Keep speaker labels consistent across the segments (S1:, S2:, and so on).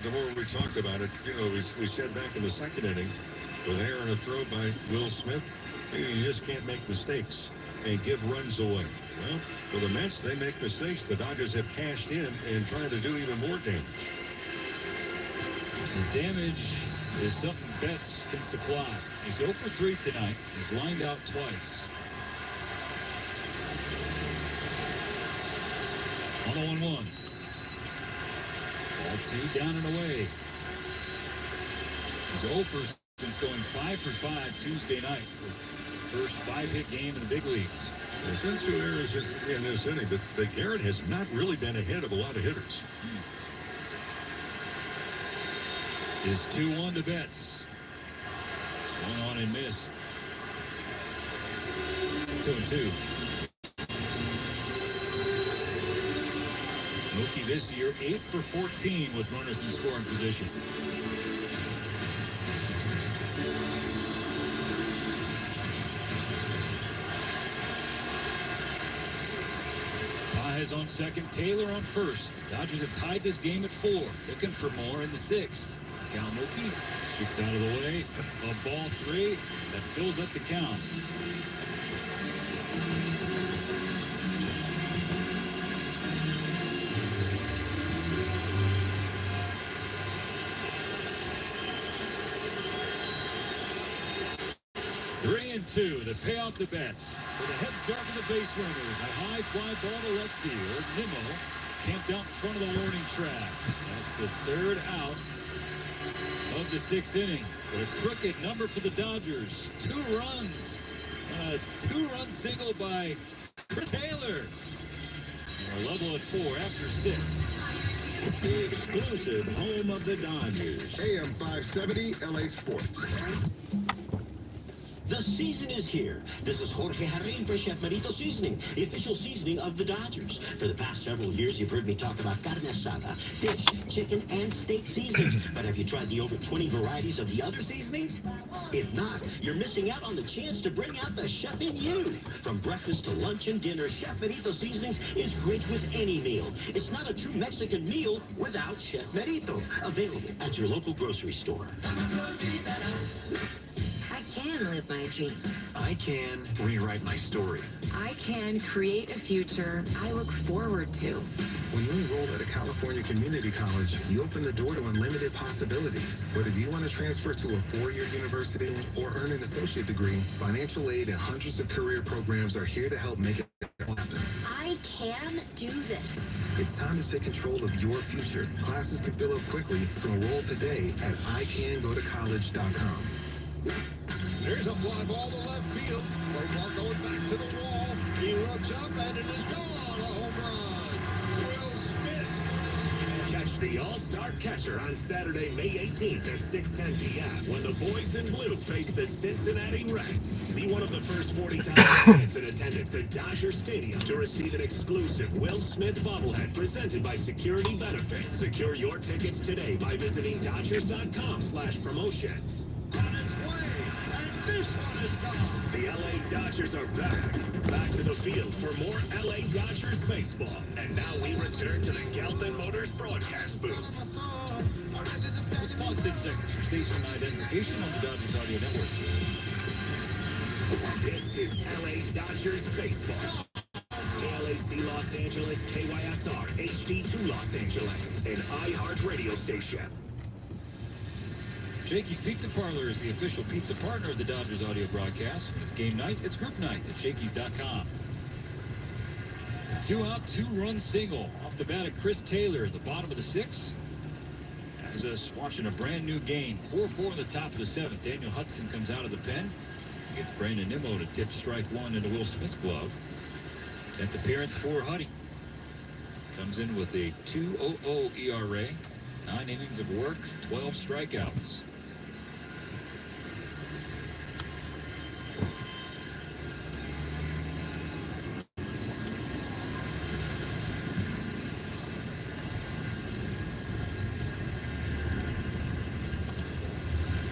S1: the more we talk about it, we said back in the second inning, with error and a throw by Will Smith, you just can't make mistakes and give runs away. Well, for the Mets, they make mistakes. The Dodgers have cashed in and trying to do even more damage.
S2: The damage is something Betts can supply. He's 0 for 3 tonight. He's lined out twice. On the 1-1. Ball 2 down and away. He's 0 for since going 5 for 5 Tuesday night. First 5-hit game in the big leagues.
S1: There's been 2 errors in this inning, but Garrett has not really been ahead of a lot of hitters.
S2: Is 2-1 to Betts. Swung on and missed. 2-2. Mookie this year 8 for 14 with runners in scoring position. Baez on second, Taylor on first. The Dodgers have tied this game at 4, looking for more in the 6th. Cal Mookie shoots out of the way. A ball 3 that fills up the count. Three and 2, the payoff to Betts. With a head start to the base runners. A high fly ball to left field. Nimmo camped out in front of the warning track. That's the 3rd out of the 6th inning. But a crooked number for the Dodgers. 2 runs. A 2-run single by Chris Taylor. We're level at 4 after 6.
S3: The exclusive home of the Dodgers. AM 570 LA Sports.
S4: The season is here. This is Jorge Jarrín for Chef Merito Seasoning, the official seasoning of the Dodgers. For the past several years, you've heard me talk about carne asada, fish, chicken, and steak seasonings. But have you tried the over 20 varieties of the other seasonings? If not, you're missing out on the chance to bring out the chef in you. From breakfast to lunch and dinner, Chef Merito Seasonings is great with any meal. It's not a true Mexican meal without Chef Merito. Available at your local grocery store.
S5: I can live my dream.
S6: I can rewrite my story.
S5: I can create a future I look forward to.
S7: When you enroll at a California community college, you open the door to unlimited possibilities. Whether you want to transfer to a 4-year university or earn an associate degree, financial aid and hundreds of career programs are here to help make it happen.
S5: I can do this.
S7: It's time to take control of your future. Classes can fill up quickly, so enroll today at icangotocollege.com.
S3: There's a fly ball to left field. Play ball going back to the wall. He looks up and it is gone. A home run. Will Smith.
S8: Catch the All-Star Catcher on Saturday, May 18th at 6:10 p.m. when the boys in blue face the Cincinnati Reds. Be one of the first 40,000 fans in attendance at Dodger Stadium to receive an exclusive Will Smith bobblehead presented by Security Benefit. Secure your tickets today by visiting Dodgers.com/promotions.
S3: On its way, and this one is gone.
S8: The LA Dodgers are back. Back to the field for more LA Dodgers baseball. And now we return to the Galvin Motors broadcast booth.
S2: Let's pause 10 seconds for station identification on the Dodgers Audio Network.
S8: This is LA Dodgers baseball. KLAC Los Angeles, KYSR, HD2 Los Angeles, an iHeart radio station.
S2: Shakey's Pizza Parlor is the official pizza partner of the Dodgers audio broadcast. When it's game night, it's group night at Shakey's.com. 2-out, 2-run single off the bat of Chris Taylor at the bottom of the 6th. Has us watching a brand new game. 4-4 in the top of the 7th. Daniel Hudson comes out of the pen. Gets Brandon Nimmo to tip strike 1 into Will Smith's glove. 10th appearance for Huddy. Comes in with a 2.00 ERA. 9 innings of work, 12 strikeouts.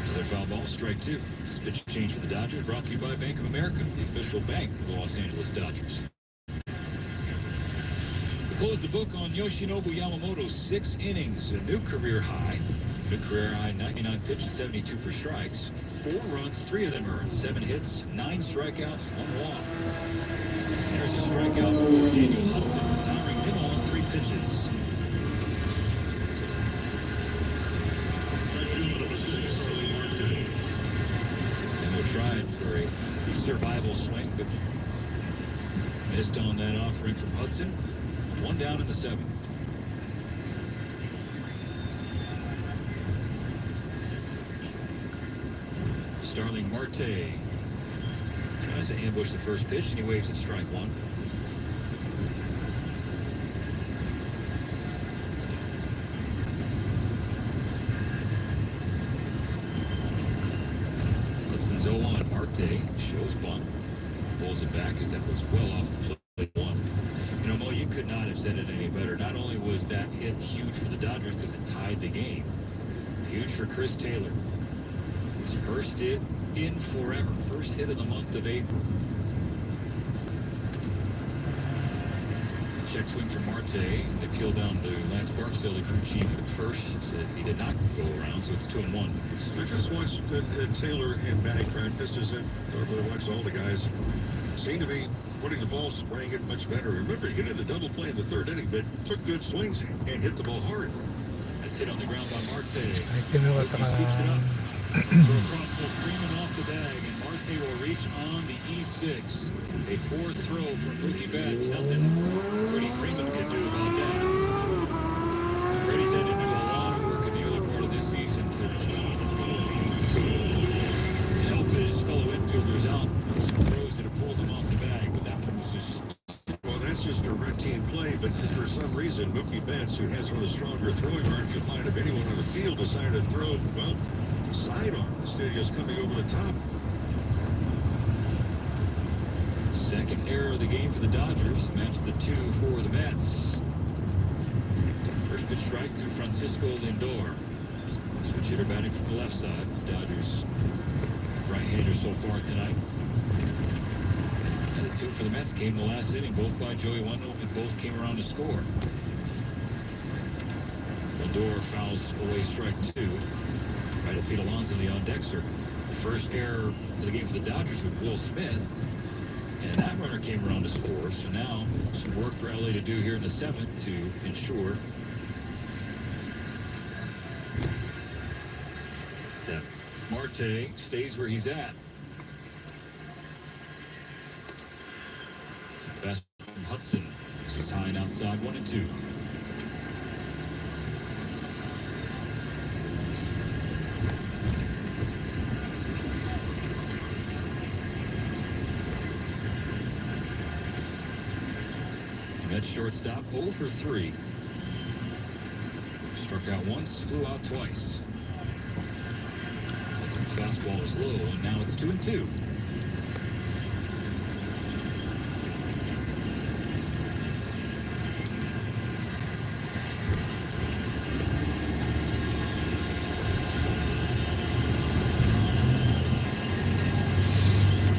S2: Another foul ball, strike 2. This pitch change for the Dodgers brought to you by Bank of America, the official bank of the Los Angeles Dodgers. Close the book on Yoshinobu Yamamoto. 6 innings, a new career high. New career high, 99 pitches, 72 for strikes. 4 runs, 3 of them earned. 7 hits, 9 strikeouts, 1 walk. There's a strikeout for Daniel Hudson, retiring him on 3 pitches. And we'll try it for a survival swing, but missed on that offering from Hudson. 1 down in the 7th. Starling Marte tries to ambush the first pitch, and he waves at strike 1. Hudson's 0-1. Marte shows bunt, pulls it back as that was well off the plate. 1. You know, Mo, you could not have said it any better. Not only was that hit huge for the Dodgers because it tied the game, huge for Chris Taylor. His first hit in forever. First hit of the month of April. Check swing from Marte. The kill down to Lance Barksdale, the crew chief at first. Says he did not go around, so it's 2-1.
S1: I just watched Taylor in batting practices, and I watched all the guys. Seem to be putting the ball, spraying it much better. Remember, he hit a double play in the 3rd inning, but took good swings and hit the ball hard.
S2: That's hit on the ground by Marte.
S9: Ay, kinuwata ka lang.
S2: Throw across for Freeman off the bag, and Marte will reach on the E6. A 4th throw from Mookie Betts. Nothing Freddie Freeman could do about that. Freddie's had to do a lot of work in the early part of this season to help his fellow infielders out. Some throws that have pulled him off the bag, but that one was just...
S1: Well, that's just a routine play, but for some reason, Mookie Betts, who has one of the stronger throwing arms you'll find of anyone on the field, decided to throw, well, sidearm. Instead of just coming over the top.
S2: Second error of the game for the Dodgers. Match the 2 for the Mets. First pitch strike to Francisco Lindor. Switch hitter batting from the left side. Dodgers right-hander so far tonight. And the 2 for the Mets came the last inning, both by Joey Wendell, and both came around to score. Lindor fouls away strike 2. Right at Pete Alonso, the on-deck circle. The first error of the game for the Dodgers with Will Smith. And that runner came around to score. So now, some work for LA to do here in the 7th to ensure that Marte stays where he's at. Best from Hudson. This is high and outside, 1-2. Mets shortstop 0 for 3. Struck out once, flew out twice. Hudson's fastball is low, and now it's 2-2.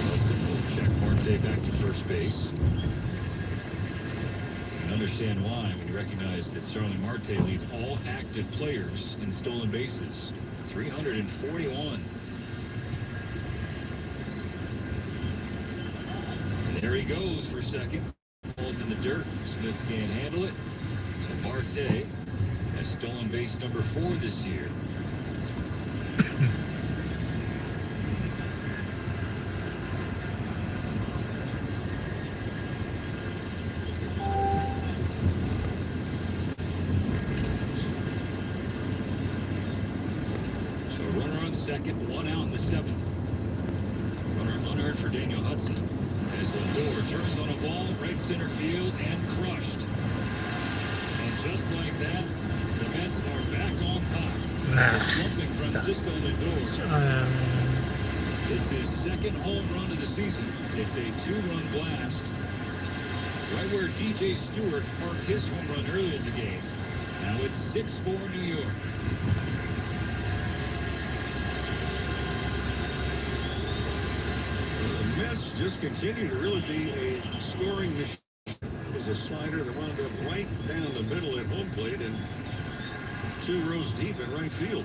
S2: Hudson will check Marte back to first base. Understand why when you recognize that Starling Marte leads all active players in stolen bases. 341. And there he goes for second. Ball's in the dirt. Smith can't handle it. So Marte has stolen base number 4 this year. Second, 1 out in the 7th. Runner unearned for Daniel Hudson as Lindor turns on a ball, right center field, and crushed. And just like that, the Mets are back on top. Slumping Francisco Lindor. It's his 2nd home run of the season. It's a 2-run blast. Right where DJ Stewart marked his home run earlier in the game. Now it's 6-4 New York.
S1: Mets just continue to really be a scoring machine. As was a slider that wound up right down the middle at home plate and 2 rows deep in right field.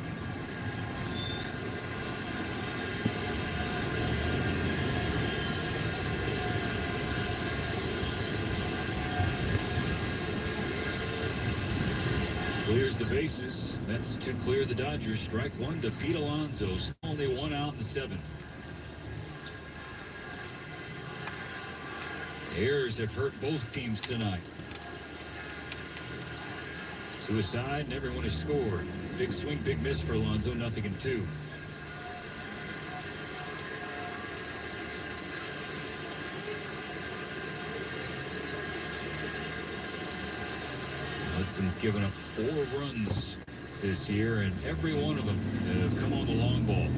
S2: Clears the bases. That's to clear the Dodgers. Strike 1 to Pete Alonso. Only 1 out in the 7th. Errors have hurt both teams tonight. Suicide, and everyone has scored. Big swing, big miss for Alonso. 0-2. Hudson's given up 4 runs this year, and every one of them have come on the long ball.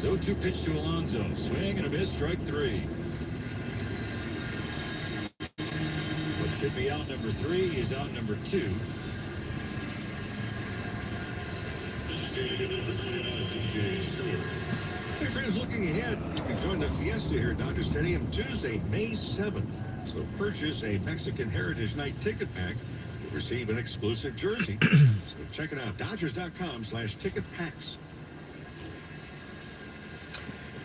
S2: 0-2 pitch to Alonso. Swing and a miss, strike 3. What should be out number 3 is out number 2.
S1: Hey friends, looking ahead, join the Fiesta here at Dodger Stadium Tuesday, May 7th. So purchase a Mexican Heritage Night ticket pack. You'll receive an exclusive jersey. So check it out, Dodgers.com/ticket packs.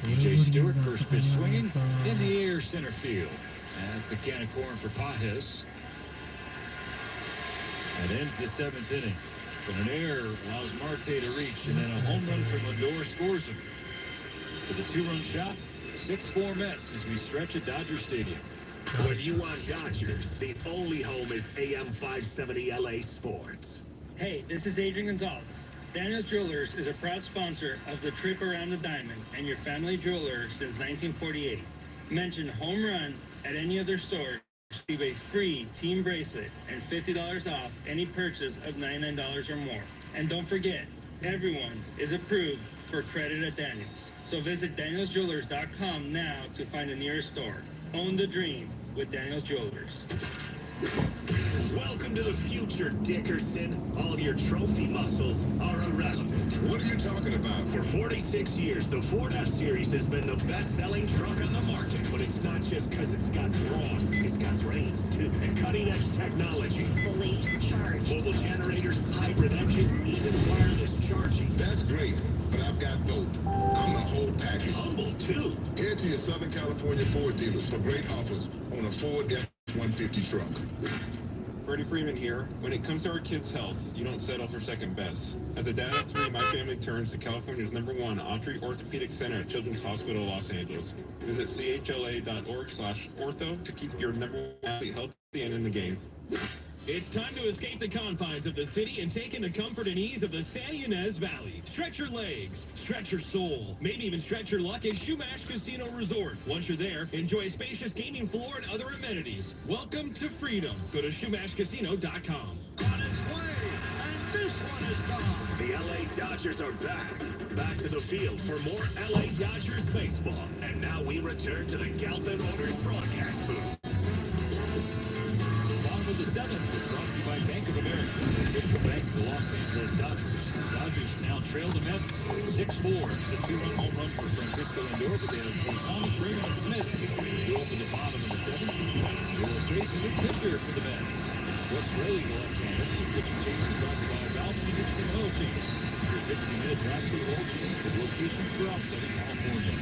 S2: DJ Stewart, first pitch swinging in the air, center field. That's a can of corn for Pages. That ends the 7th inning. But an error allows Marte to reach, and then a home run from Lindor scores him. To the 2-run shot, 6-4 Mets as we stretch at Dodger Stadium.
S8: When you want Dodgers, the only home is AM 570 LA Sports.
S10: Hey, this is Adrian Gonzalez. Daniels Jewelers is a proud sponsor of the Trip Around the Diamond and your family jeweler since 1948. Mention home run at any of their stores. Receive a free team bracelet and $50 off any purchase of $99 or more. And don't forget, everyone is approved for credit at Daniels. So visit DanielsJewelers.com now to find the nearest store. Own the dream with Daniels Jewelers.
S8: Welcome to the future, Dickerson. All your trophy muscles are irrelevant.
S3: What are you talking about?
S8: For 46 years, the Ford F-Series has been the best-selling truck on the market. But it's not just because it's got draw. It's got brains, too. And cutting-edge technology.
S5: Fully charged.
S8: Mobile generators, hybrid engines, even wireless charging.
S3: That's great, but I've got both. I'm the whole package.
S8: Humble, too.
S3: Head to your Southern California Ford dealers for great offers on a Ford F-150 truck.
S11: Freddie Freeman here. When it comes to our kids' health, you don't settle for second best. As a dad of 3, my family turns to California's #1 Autry Orthopedic Center at Children's Hospital, Los Angeles. Visit chla.org/ortho to keep your #1 athlete healthy and in the game.
S8: It's time to escape the confines of the city and take in the comfort and ease of the San Ynez Valley. Stretch your legs, stretch your soul, maybe even stretch your luck at Shumash Casino Resort. Once you're there, enjoy a spacious gaming floor and other amenities. Welcome to freedom. Go to ShumashCasino.com.
S3: On its way, and this one is gone.
S8: The LA Dodgers are back. Back to the field for more LA Dodgers baseball. And now we return to the Galvin Orders broadcast booth.
S2: Bottom of the 7th is brought to you by Bank of America, the official bank of the Los Angeles Dodgers. Dodgers now trail the Mets 6-4. The 2-run home run for Francisco Lindor, but they have Otani, Freeman, and Smith. Go up to the bottom of the 7th. They will face a new pitcher for the Mets. Wes Raley, the left-hander, is pitching change is brought to you by Valve and Dixon Oil Change. Your 15-minute drive to the oil change with locations throughout Southern California.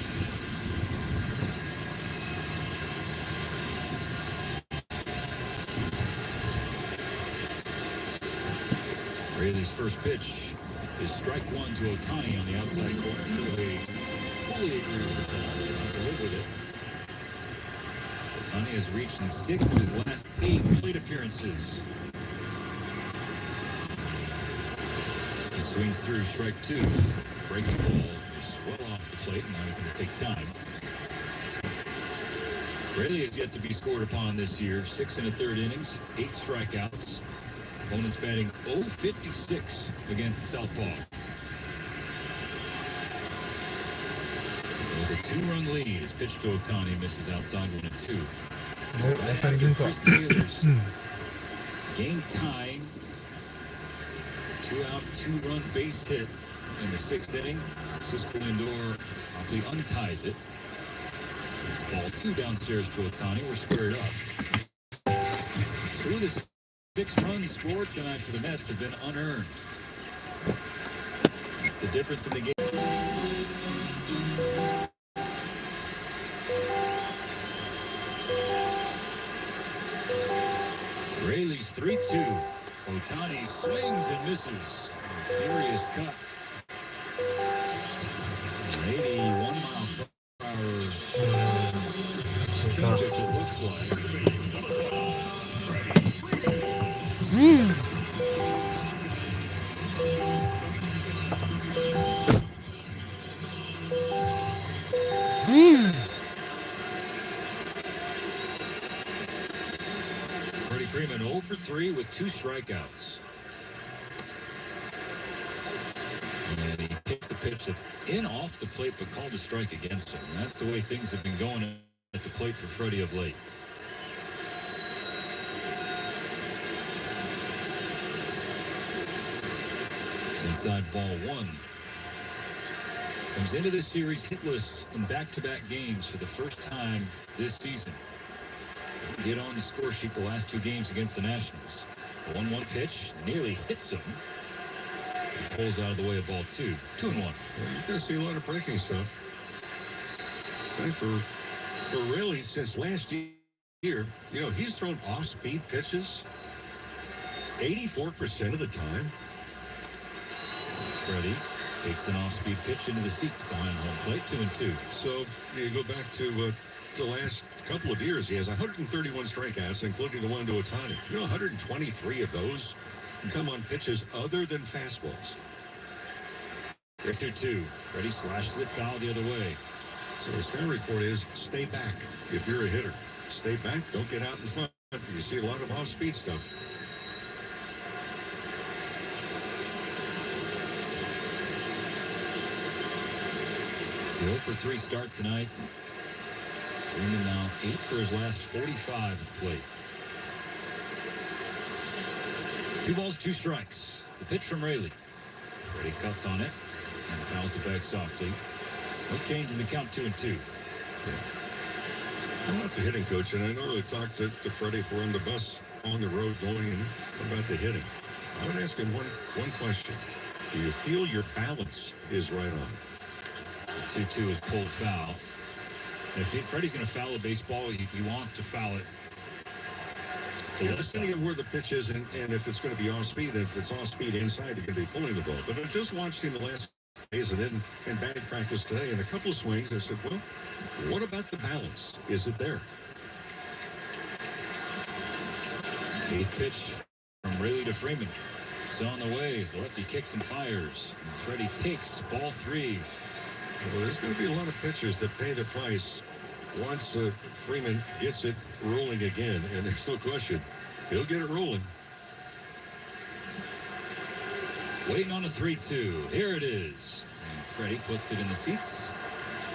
S2: Raley's first pitch is strike 1 to Otani on the outside corner. Shohei fully agree with the call. To live with it. Otani has reached in 6 of his last 8 plate appearances. He swings through strike 2. Breaking ball is well off the plate, and now he's going to take time. Raley has yet to be scored upon this year. 6 1/3 innings, 8 strikeouts. Opponents batting .056 against the Southpaw. With a 2-run lead, is pitched to Otani, misses outside 1-2. Chris Taylor's game tying 2-out, 2-run base hit in the 6th inning. Cisco Lindor promptly unties it. It's ball 2 downstairs to Otani. We're squared up. 2 of the 6 runs scored tonight for the Mets have been unearned. It's the difference in the game. Raley's 3-2. Ohtani swings and misses. A furious cut. 81 mile per hour. Change it looks like. Freddie Freeman 0 for 3 with 2 strikeouts. And he takes the pitch that's in off the plate but called a strike against him. And that's the way things have been going at the plate for Freddie of late. Inside ball 1. Comes into this series hitless in back-to-back games for the first time this season. Get on the score sheet the last 2 games against the Nationals. The 1-1 pitch nearly hits him. He pulls out of the way of ball 2. 2-1.
S1: Well, you're going to see a lot of breaking stuff. Okay, for Raley, since last year, you know, he's thrown off-speed pitches 84% of the time.
S2: Freddie takes an off-speed pitch into the seats behind home plate. 2-2.
S1: So you go back to the last couple of years, he has 131 strikeouts, including the one to Ohtani. You know, 123 of those come on pitches other than fastballs.
S2: 3-2. Freddie slashes it foul the other way.
S1: So the stat report is stay back if you're a hitter. Stay back. Don't get out in front. You see a lot of off-speed stuff.
S2: The 0 for 3 start tonight. Freeman now 8 for his last 45 at the plate. 2 balls, 2 strikes. The pitch from Raley. Freddie cuts on it and fouls it back softly. No change in the count. 2-2.
S1: I'm not the hitting coach, and I normally talk to Freddie if we're on the bus on the road going in about the hitting. I would ask him one question. Do you feel your balance is right on?
S2: The 2-2 is pulled foul. If Freddie's going to foul a baseball, he wants to foul it.
S1: Yeah, depending on where the pitch is and if it's going to be off speed. If it's off speed inside, you're going to be pulling the ball. But I just watched him the last days and then in batting practice today, and a couple of swings. I said, well, what about the balance? Is it there?
S2: 8th pitch from Raley to Freeman. It's on the way as the lefty kicks and fires. And Freddie takes ball 3.
S1: Well, there's going to be a lot of pitchers that pay the price once Freeman gets it rolling again, and there's no question he'll get it rolling.
S2: Waiting on a 3-2. Here it is. And Freddie puts it in the seats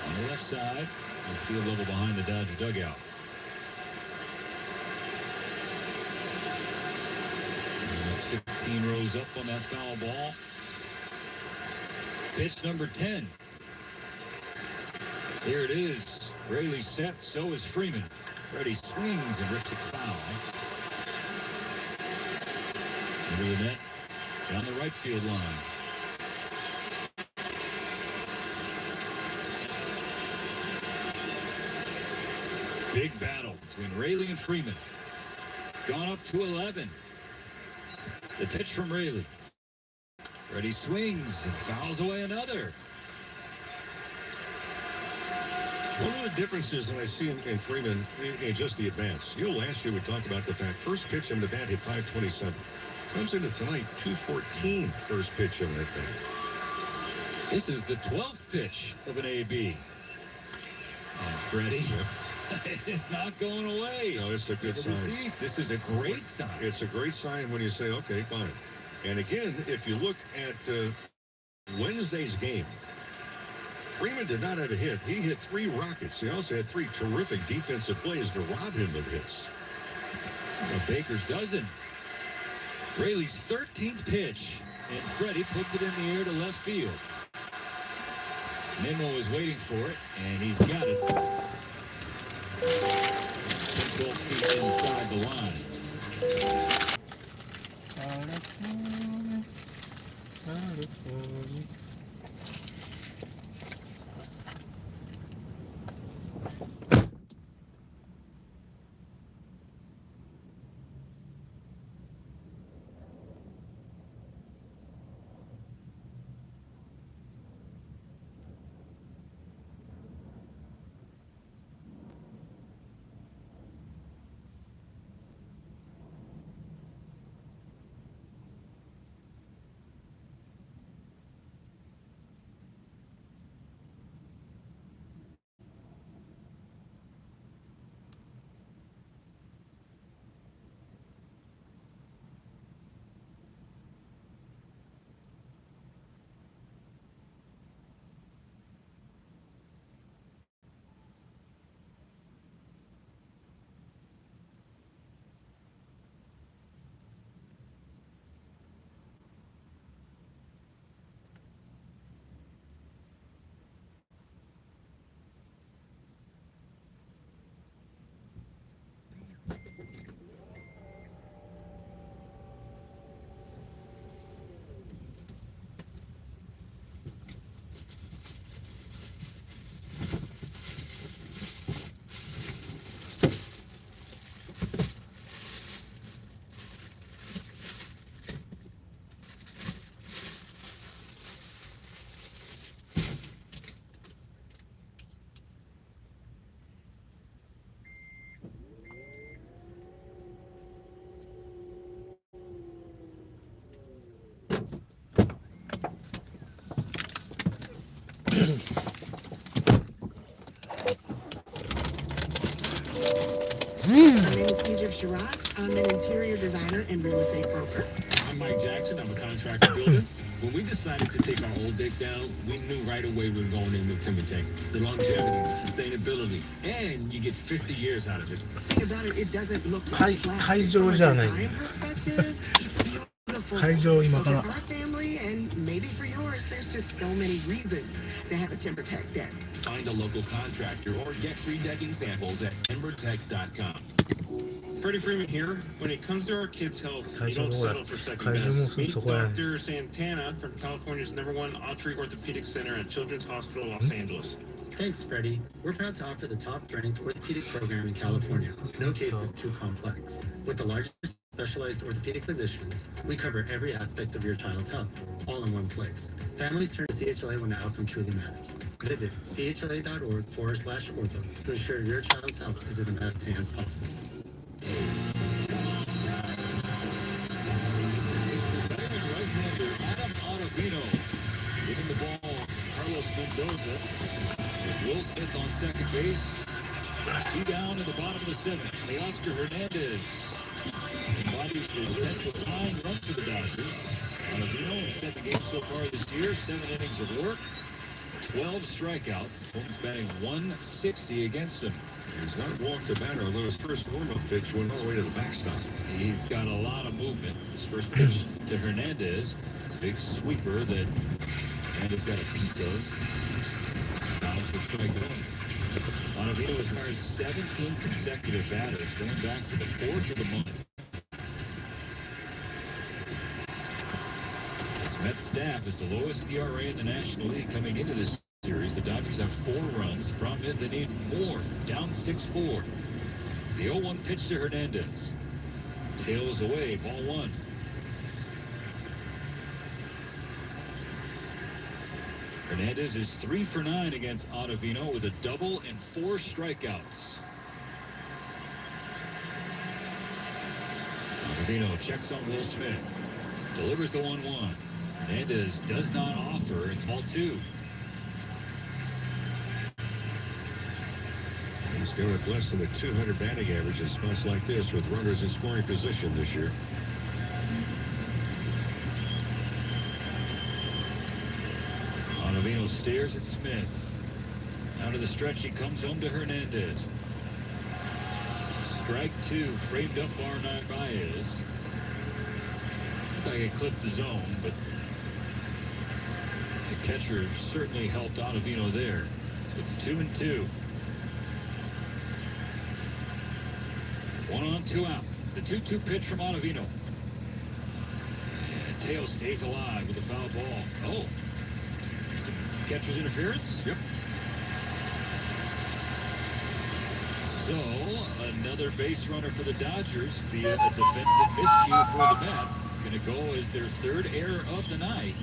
S2: on the left side, on field level behind the Dodger dugout. And 15 rows up on that foul ball. Pitch number 10. Here it is. Raley set, so is Freeman. Freddie swings and rips it foul. Into the net, down the right field line. Big battle between Raley and Freeman. It's gone up to 11. The pitch from Raley. Freddie swings and fouls away another.
S1: One of the differences that I see in Freeman in just the advance. You know, last year we talked about the fact first pitch on the bat hit 527. Comes into tonight 214 first pitch on that bat.
S2: This is the 12th pitch of an AB. And Freddie, it's not going away.
S1: No, it's a good sign.
S2: This is a great sign.
S1: It's a great sign when you say, okay, fine. And again, if you look at Wednesday's game, Freeman did not have a hit. He hit 3 rockets. He also had 3 terrific defensive plays to rob him of hits.
S2: Baker's dozen. Raley's 13th pitch, and Freddie puts it in the air to left field. Nimmo is waiting for it, and he's got it. Both feet inside the line.
S12: My name is Peter Sherrod. I'm an interior designer and real estate broker.
S6: I'm Mike Jackson. I'm a contractor builder. When we decided to take our old deck down, we knew right away we were going in with TimberTech. The longevity, the sustainability, and you get 50 years out of it.
S12: The thing about it, it doesn't look like flat.
S9: 会場じゃない。 会場今から。
S12: For our family and maybe for yours, there's just so many reasons to have a TimberTech deck.
S6: Find a local contractor or get free decking samples at timbertech.com.
S11: Freddie Freeman here. When it comes to our kids' health, you don't settle for second best. Meet Dr. Santana from California's #1 Autry Orthopedic Center at Children's Hospital, Los Angeles.
S13: Thanks, Freddie. We're proud to offer the top-ranked orthopedic program in California. No case is too complex. With the largest specialized orthopedic physicians, we cover every aspect of your child's health, all in one place. Families turn to CHLA when the outcome truly matters. Visit chla.org/ortho to ensure your child's health is in the best hands possible.
S2: Right-hander Adam Ottavino giving the ball Carlos Mendoza with Will Smith on second base. 2 down in the bottom of the 7th. Teoscar Hernandez embodies the potential tying run for the Dodgers. Ottavino in 7 games so far this year, 7 innings of work, 12 strikeouts. Opponents batting .160 against him.
S1: He's not walked the batter, although his first warm-up pitch went all the way to the backstop.
S2: He's got a lot of movement. His first pitch to Hernandez, big sweeper that Hernandez got a piece of. Now for strike one. Ottavino has fired 17 consecutive batters, going back to the 4th of the month. This Mets staff is the lowest ERA in the National League coming into this series. The Dodgers have 4 runs. Problem is they need more. Down 6-4. The 0-1 pitch to Hernandez. Tails away. Ball 1. Hernandez is 3 for 9 against Ottavino with a double and 4 strikeouts. Ottavino checks on Will Smith. Delivers the 1-1. Hernandez does not offer. It's ball 2.
S1: He's going with less than a 200 batting average in spots like this with runners in scoring position this year.
S2: Ottavino stares at Smith. Out of the stretch, he comes home to Hernandez. Strike 2, framed up bar 9 Baez. Looked like it clipped the zone, but the catcher certainly helped Ottavino there. So it's 2-2. 1 on, 2 out. The 2-2 pitch from Ottavino. And Teo stays alive with a foul ball. Oh. Some catcher's interference?
S1: Yep.
S2: So, another base runner for the Dodgers via a defensive miscue for the Mets. It's going to go as their third error of the night.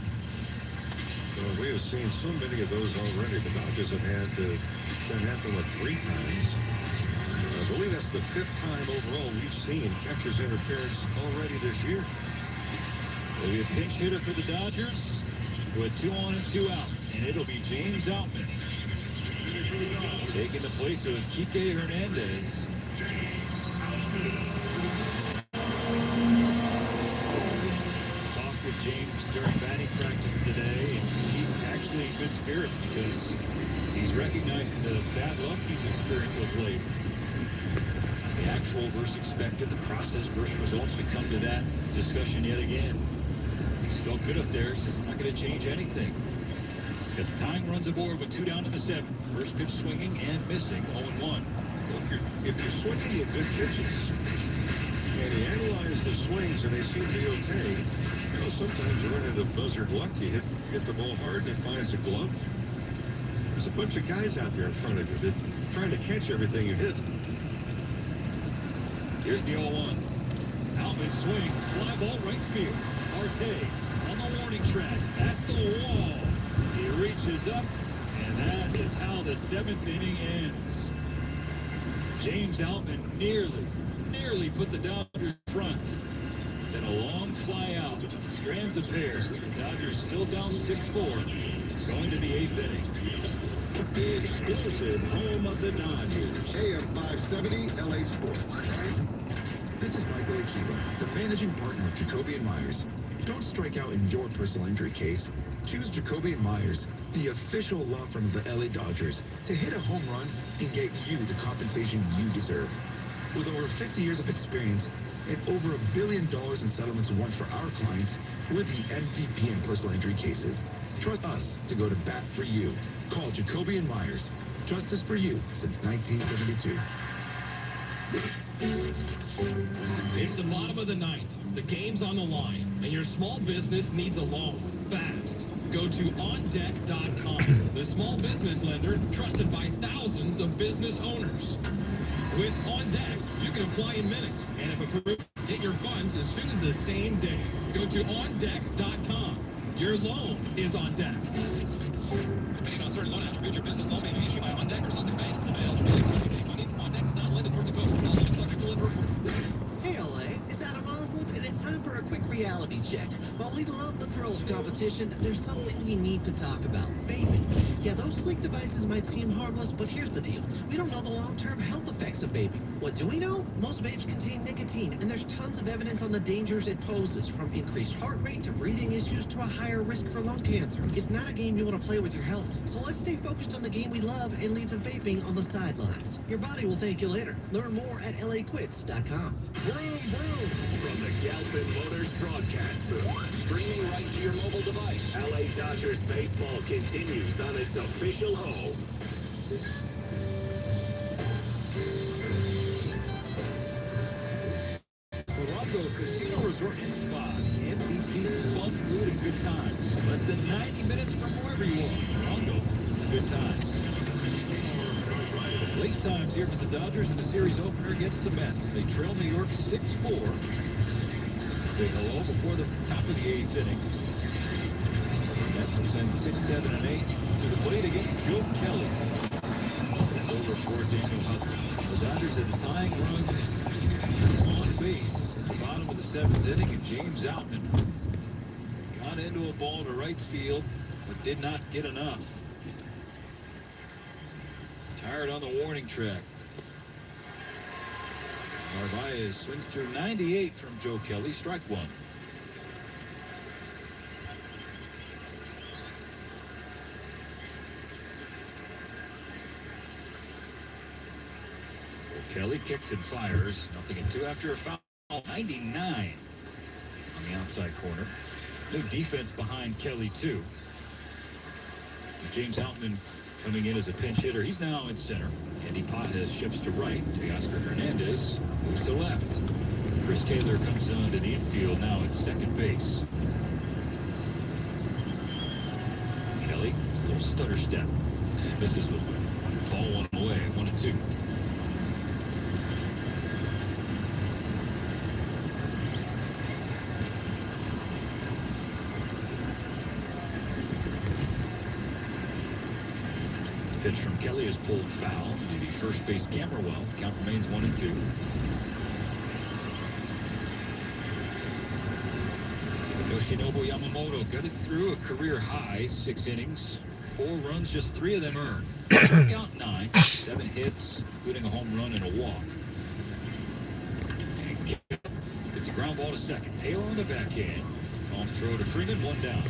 S1: Well, we have seen so many of those already. The Dodgers have had that happen 3 times. I believe that's the 5th time overall we've seen catcher's interference already this year.
S2: There'll be a pinch hitter for the Dodgers with 2 on and 2 out, and it'll be James Outman taking the place of Kike Hernandez. Talked with James during batting practice today, and he's actually in good spirits because he's recognizing the bad luck he's experienced of late. The actual versus expected, the process versus results. We come to that discussion yet again. He's felt good up there. He says, I'm not going to change anything. Got the tying runs aboard with 2 down in the 7th. First pitch swinging and missing, 0-1.
S1: Well, if you're swinging with good pitches, and you analyze the swings and they seem to be okay, you know, sometimes you run into buzzard luck. You hit the ball hard and it finds a glove. There's a bunch of guys out there in front of you that trying to catch everything you hit.
S2: Here's the 0-1. Outman swings, fly ball right field. Marte on the warning track, at the wall. He reaches up, and that is how the 7th inning ends. James Outman nearly put the Dodgers front. Then a long fly out, strands a pair. The Dodgers still down 6-4, going to the 8th inning.
S1: The exclusive home of the Dodgers.
S7: AM 570 LA Sports. This is Michael Akiva, the managing partner of Jacoby & Myers. Don't strike out in your personal injury case. Choose Jacoby & Myers, the official law firm of the LA Dodgers, to hit a home run and get you the compensation you deserve. With over 50 years of experience and over $1 billion in settlements won for our clients, we're the MVP in personal injury cases. Trust us to go to bat for you. Call Jacoby & Myers. Justice for you since 1972.
S8: It's the bottom of the 9th. The game's on the line, and your small business needs a loan fast. Go to OnDeck.com, the small business lender trusted by thousands of business owners. With OnDeck, you can apply in minutes, and if approved, get your funds as soon as the same day. Go to OnDeck.com. Your loan is on deck. Depending on certain loan attributes, your business loan may be issued by OnDeck or Southern Bank. Eligibility money. OnDeck's not lending North Dakota. All loans subject to lender approval.
S14: Hey, LA, it's Adam Oswald, and it's time for a quick reality check. While we love the thrill of competition, there's something we need to talk about. Vaping. Yeah, those sleek devices might seem harmless, but here's the deal. We don't know the long-term health effects of vaping. What do we know? Most vapes contain nicotine, and there's tons of evidence on the dangers it poses, from increased heart rate to breathing issues to a higher risk for lung cancer. It's not a game you want to play with your health. So let's stay focused on the game we love and leave the vaping on the sidelines. Your body will thank you later. Learn more at laquits.com.
S8: Vroom, vroom. From the Galpin Motors broadcast booth, streaming right to your mobile device. LA Dodgers baseball continues on its official home.
S2: Morongo Casino Resort and Spa, the MVP, fun, food, and good times. Less than 90 minutes from wherever you are. Morongo, good times. Late times here for the Dodgers in the series opener against the Mets. They trail New York 6-4. Say hello before the top of the 8th inning. Mets will send 6, 7, and 8 to the plate against Joe Kelly. It's over for Daniel Hudson. The Dodgers have the tying runs on base at the bottom of the 7th inning, and James Outman got into a ball to right field, but did not get enough. Tired on the warning track. Narvaez swings through 98 from Joe Kelly, strike 1. Kelly kicks and fires. Nothing in 2 after a foul. 99 on the outside corner. New defense behind Kelly, too. James Outman coming in as a pinch hitter. He's now in center. Andy Pajes shifts to right. Teoscar Hernandez moves to left. Chris Taylor comes on to the infield now at second base. Kelly, a little stutter step. And misses with ball one away, 1-2. Pitch from Kelly is pulled foul to the first base camera well. Count remains 1-2. Yoshinobu Yamamoto got it through a career high 6 innings, 4 runs, just 3 of them earned. Count 9, 7 hits, including a home run and a walk. And it's a ground ball to second. Taylor on the backhand. Off throw to Freeman, 1 down.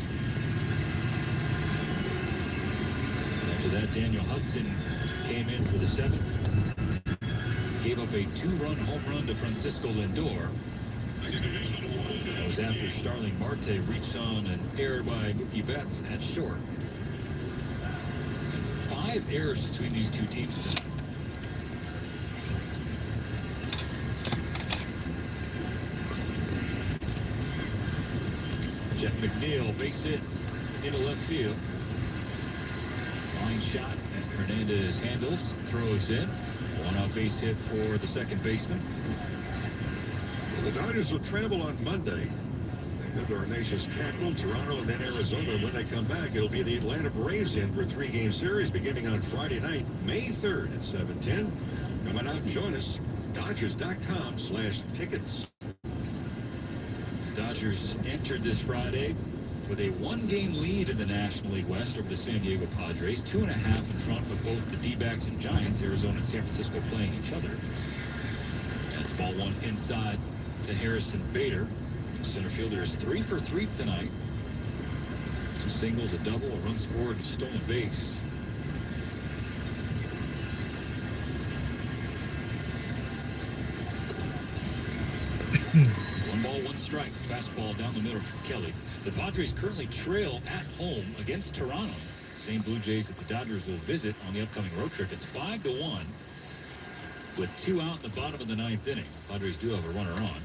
S2: After that, Daniel Hudson came in for the 7th. Gave up a 2-run home run to Francisco Lindor. That was after Starling Marte reached on an error by Mookie Betts at short. 5 errors between these two teams tonight. Jeff McNeil, base hit into left field. Line shot, and Hernandez handles, throws in. 1-out base hit for the second baseman.
S1: Well, the Dodgers will travel on Monday. They go to our nation's capital, Toronto, and then Arizona. When they come back, it'll be the Atlanta Braves in for a 3-game series beginning on Friday night, May 3rd at 7:10. Come on out and join us. Dodgers.com/tickets.
S2: Dodgers entered this Friday with a 1-game lead in the National League West over the San Diego Padres, 2.5 in front of both the D-backs and Giants. Arizona and San Francisco playing each other. That's ball 1 inside to Harrison Bader. Center fielder is 3 for 3 tonight. 2 singles, a double, a run scored, and a stolen base. One ball, 1 strike. Fastball down the middle from Kelly. The Padres currently trail at home against Toronto. Same Blue Jays that the Dodgers will visit on the upcoming road trip. It's 5-1 with 2 out in the bottom of the 9th inning. Padres do have a runner on.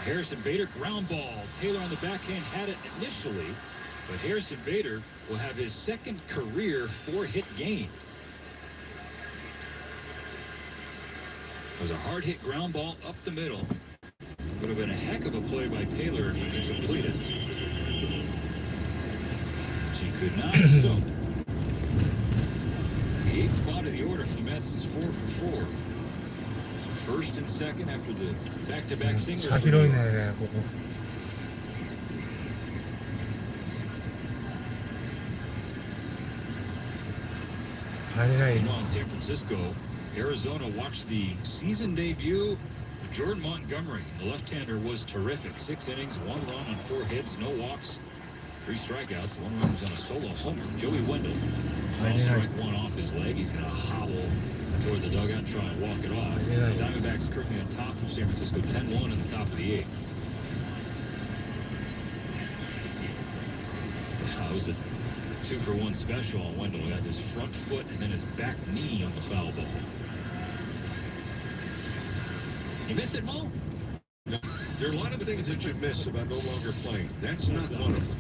S2: Harrison Bader, ground ball. Taylor on the backhand had it initially, but Harrison Bader will have his 2nd career 4-hit game. It was a hard-hit ground ball up the middle. Would have been a heck of a play by Taylor if he could complete it. She could not, so the 8th spot of the order for the Mets is 4 for 4. First and second after the back-to-back singles.
S9: 広いね、ここ。入れない。
S2: On San Francisco, Arizona watched the season debut of Jordan Montgomery. The left-hander was terrific. 6 innings, 1 run on 4 hits, no walks, 3 strikeouts. 1 run was on a solo homer. Joey Wendell, strike 1 off his leg. He's going to hobble toward the dugout and try and walk it off. The Diamondbacks currently on top of San Francisco, 10-1 in the top of the 8th. It was a 2-for-1 special on Wendell. He had his front foot and then his back knee on the foul ball. You miss it, Mo?
S1: No. There are a lot of things that you miss about no longer playing. That's not one of them.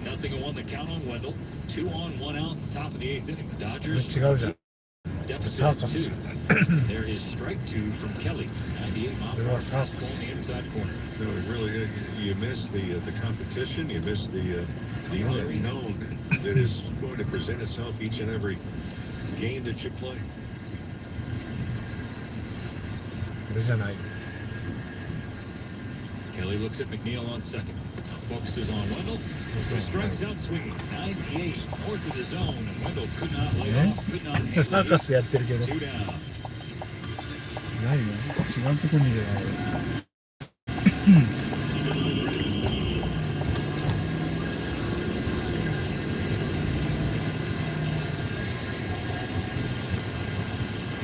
S2: 0-1 the count on Wendell. 2 on, 1 out, top of the 8th inning. The Dodgers
S9: 違うじゃん。
S2: deficit 2. There is strike 2 from Kelly. 98 mile per hour fastball in the inside corner.
S1: No, really, you miss the competition. You miss the unknown that is going to present itself each and every game that you play.
S9: これじゃない。
S2: Kelly looks at McNeil on second. Now focuses on Wendell. So strikes out swinging. 98 north of the zone, and Wendell could not lay off, could not handle
S9: サーカスやってるけど。
S2: 2 down.
S9: ないよ。違うとこにいるよ。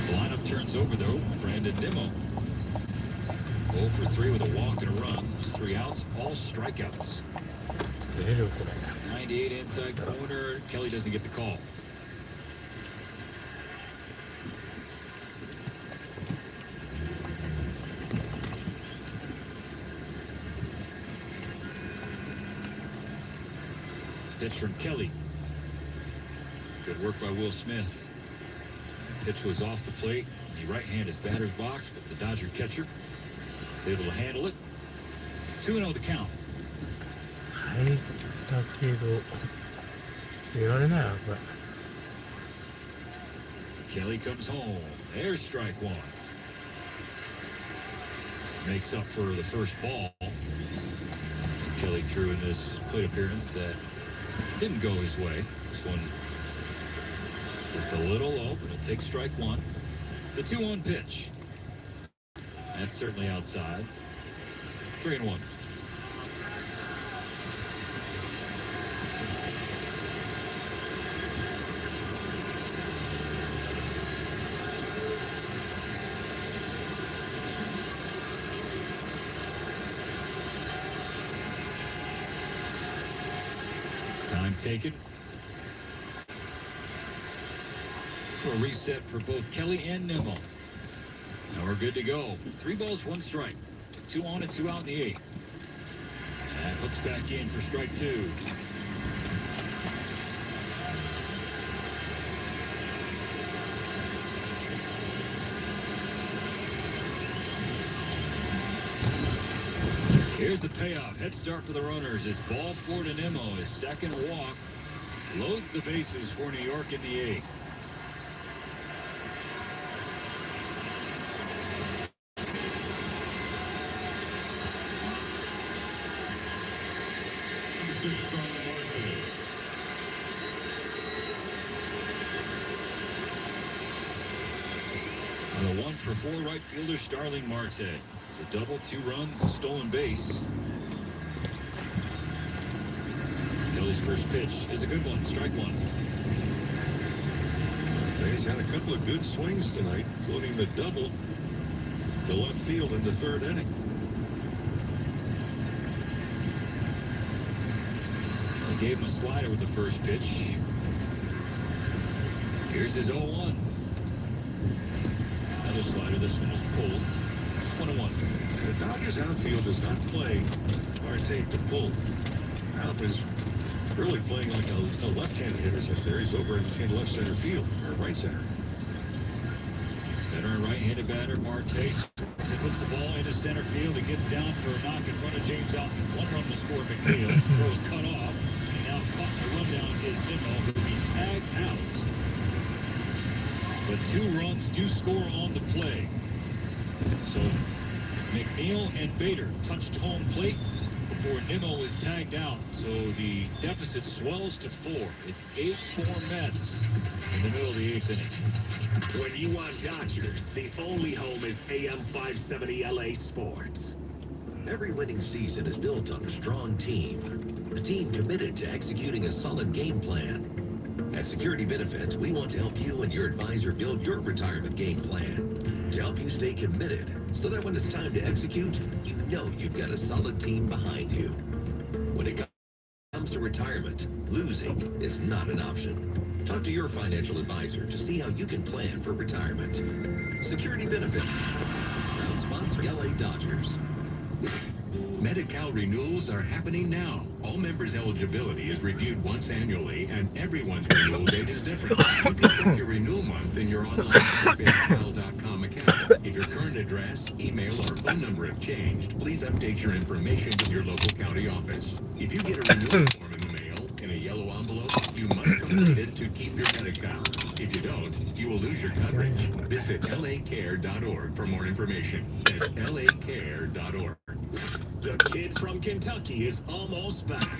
S2: The lineup turns over though. Brandon Nimmo. 0 for 3 with a walk and a run. 3 outs, all strikeouts.
S9: 出れるこれ。
S2: 98 inside corner. Kelly doesn't get the call. Pitch from Kelly. Good work by Will Smith. Pitch was off the plate. The right hand is batter's box, but the Dodger catcher is able to handle it. 2-0 the count.
S9: 入ったけど出られないわこれ。
S2: Kelly comes home. There's strike one. Makes up for the first ball. Kelly threw in this plate appearance that didn't go his way. This one just a little low, but it'll take strike one. The 2-1 pitch. That's certainly outside. 3-1. Time taken. A reset for both Kelly and Nimmo. Now we're good to go. 3 balls, 1 strike. 2 on and 2 out in the 8th. And hooks back in for strike 2. Here's the payoff. Head start for the runners. It's ball 4 to Nimmo. His second walk loads the bases for New York in the 8th. On a 1-for-4 right fielder Starling Marte. It's a double, 2 runs, a stolen base. Kelly's first pitch is a good one, strike 1.
S1: He's had a couple of good swings tonight, including the double to left field in the 3rd inning.
S2: They gave him a slider with the first pitch. Here's his 0-1. Another slider. This one was pulled. 1-1.
S1: The Dodgers outfield does not play Marte to pull. Alp is really playing like a left-handed hitter up there. He's over in left center field, or right center.
S2: Veteran right-handed batter Marte puts the ball into center field. It gets down for a knock in front of James Outman. 1 run to score McNeil. Throws cut off. And now caught in the rundown is Nimmo, who will be tagged out. But 2 runs do score on the play. So McNeil and Bader touched home plate before Nimmo was tagged out. So the deficit swells to 4. It's 8-4 Mets in the middle of the 8th inning.
S8: When you want Dodgers, the only home is AM 570 LA Sports.
S15: Every winning season is built on a strong team. A team committed to executing a solid game plan. At Security Benefits, we want to help you and your advisor build your retirement game plan. To help you stay committed, so that when it's time to execute, you know you've got a solid team behind you. When it comes to retirement, losing is not an option. Talk to your financial advisor to see how you can plan for retirement. Security Benefits, proud sponsor LA Dodgers.
S16: Medi-Cal renewals are happening now. All members' eligibility is reviewed once annually, and everyone's renewal date is different. You can check your renewal month in your online Medi-Cal.com account. If your current address, email, or phone number have changed, please update your information with your local county office. If you get a renewal form in the mail in a yellow envelope, you must complete it to keep your Medi-Cal. If you don't, you will lose your coverage. Visit lacare.org for more information. That's lacare.org.
S8: The kid from Kentucky is almost back.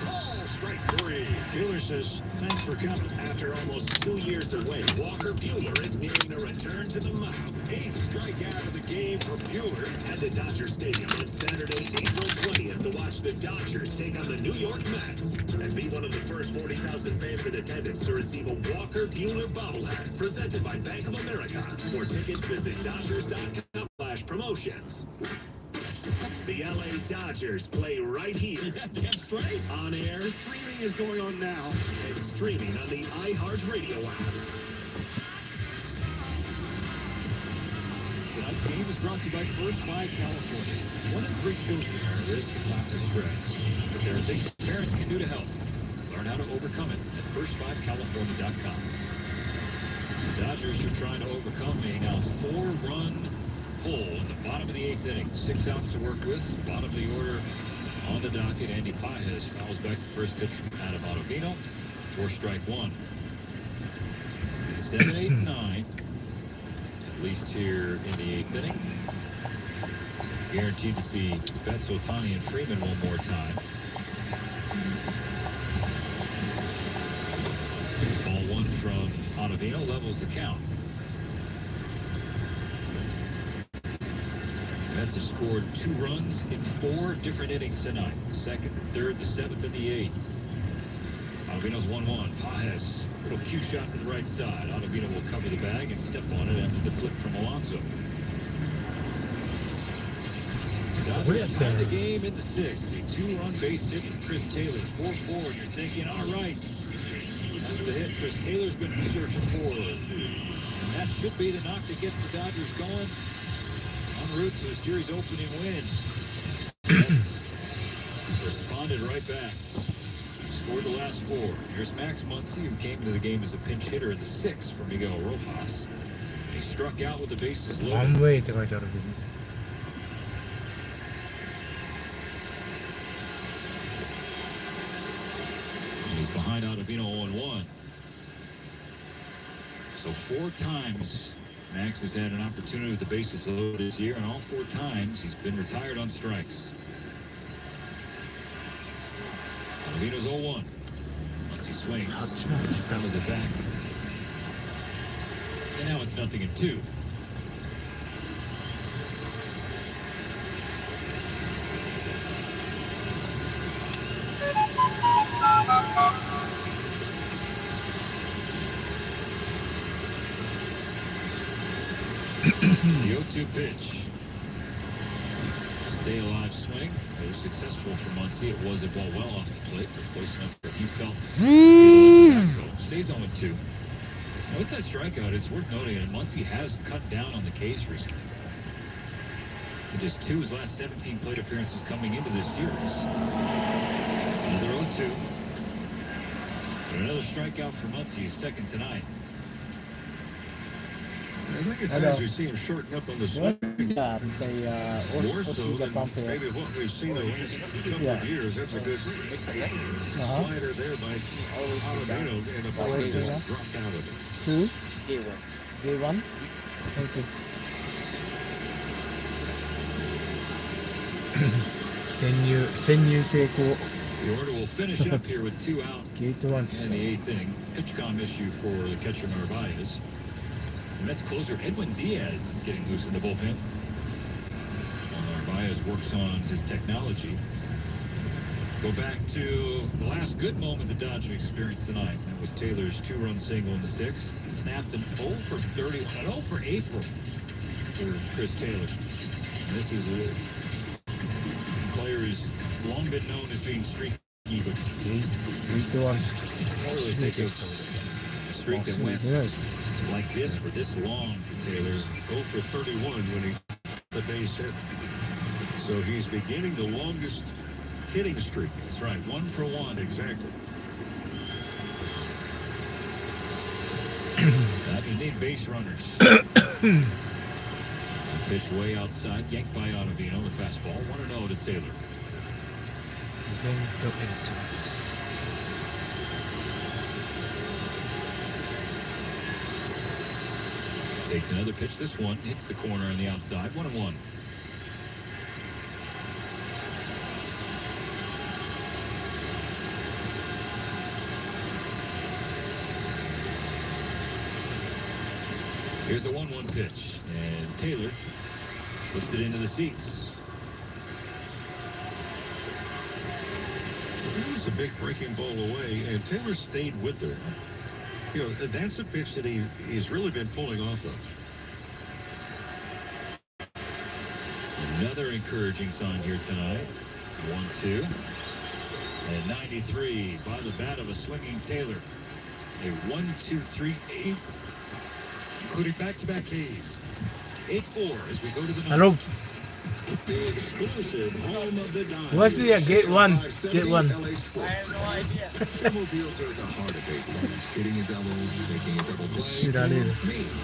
S8: Ball strike 3.
S1: Buehler says, thanks for coming.
S8: After almost 2 years away, Walker Buehler is nearing a return to the mound. 8th strikeout of the game for Buehler at the Dodger Stadium on Saturday, April 20th to watch the Dodgers take on the New York Mets and be one of the first 40,000 fans in attendance to receive a Walker Buehler bobblehead presented by Bank of America. For tickets, visit Dodgers.com/promotions. The LA Dodgers play right here.
S2: That's right.
S8: On air. Streaming is going on now. And streaming on the iHeartRadio app.
S2: Tonight's game is brought to you by First Buy California. 1 in 3 children are at risk of toxic stress. But there are things parents can do to help. Learn how to overcome it at first5california.com. The Dodgers are trying to overcome a now 4-run hole in the bottom of the 8th inning. 6 outs to work with. Bottom of the order on the docket. Andy Pages fouls back the first pitch from Adam Ottavino for strike 1. 7, 8, 9. At least here in the 8th inning. Guaranteed to see Betts, Ohtani, and Freeman one more time. Ball 1 from Ottavino levels the count. Mets have scored 2 runs in 4 different innings tonight. The 2nd, the 3rd, the 7th, and the 8th. Ottavino's 1-1. Pages, little cue shot to the right side. Ottavino will cover the bag and step on it after the flip from Alonso. Dodgers tied the game in the 6th. A 2-run base hit from Chris Taylor. 4-4, and you're thinking, all right, that's the hit Chris Taylor's been searching for. And that should be the knock that gets the Dodgers going en route to a series opening win. Responded right back. Scored the last 4. Here's Max Muncy, who came into the game as a pinch hitter in the 6th for Miguel Rojas. He struck out with the bases loaded.
S9: ワンウェイって書いてあるけど。
S2: He's behind Ottavino 0-1. So 4 times Max has had an opportunity with the bases loaded this year, and all 4 times he's been retired on strikes. Ottavino's 0-1. Once he swings, comes it back. And now it's 0-2. The 0-2 pitch. Stay alive swing. It was successful for Muncy. It was a ball well off the plate, but close enough that he felt. Stays on with 2. Now with that strikeout, it's worth noting that Muncy has cut down on the Ks recently. And just 2 his last 17 plate appearances coming into this series. Another 0-2. But another strikeout for Muncy, his 2nd tonight.
S1: I think at times we see him shorten up on the swing. More so than maybe what we've seen the last couple of years. That's a good slider there by Ottavino, and the ball just dropped out of it.
S17: 2? G1. Okay.
S9: 潜入成功。
S2: The order will finish up here with 2 out in the 8th inning. PitchCom issue for the catcher Narvaez. The Mets closer Edwin Diaz is getting loose in the bullpen. While Narvaez works on his technology. Go back to the last good moment the Dodgers experienced tonight. That was Taylor's 2-run single in the 6th. He snapped an 0 for 31, an 0 for April for Chris Taylor. And this is a player who's long been known as being streaky, but really think of a streak that went like this for this long for Taylor.
S1: 0 for 31 when he the base hit. So he's beginning the longest hitting streak.
S2: That's right, 1 for 1.
S1: Exactly.
S2: Dodgers need base runners. Pitch way outside, yanked by Ottavino. The fastball, 1-0 to Taylor. Takes another pitch. This one hits the corner on the outside. 1-1. Here's the 1-1 pitch, and Taylor puts it into the seats.
S1: That was a big breaking ball away, and Taylor stayed with her. You know, that's a pitch that he's really been pulling off of.
S2: Another encouraging sign here tonight. 1-2. And 93 by the bat of a swinging Taylor. A 1-2-3-8. Including back-to-back Ks. 8-4 as we go to the ninth.
S9: Hello.
S4: The exclusive home of the Dodgers.
S9: What's the gate one? Gate one.
S15: I have no idea. Double deals are at the heart of baseball. Hitting a double, making a double play,
S9: 知られる。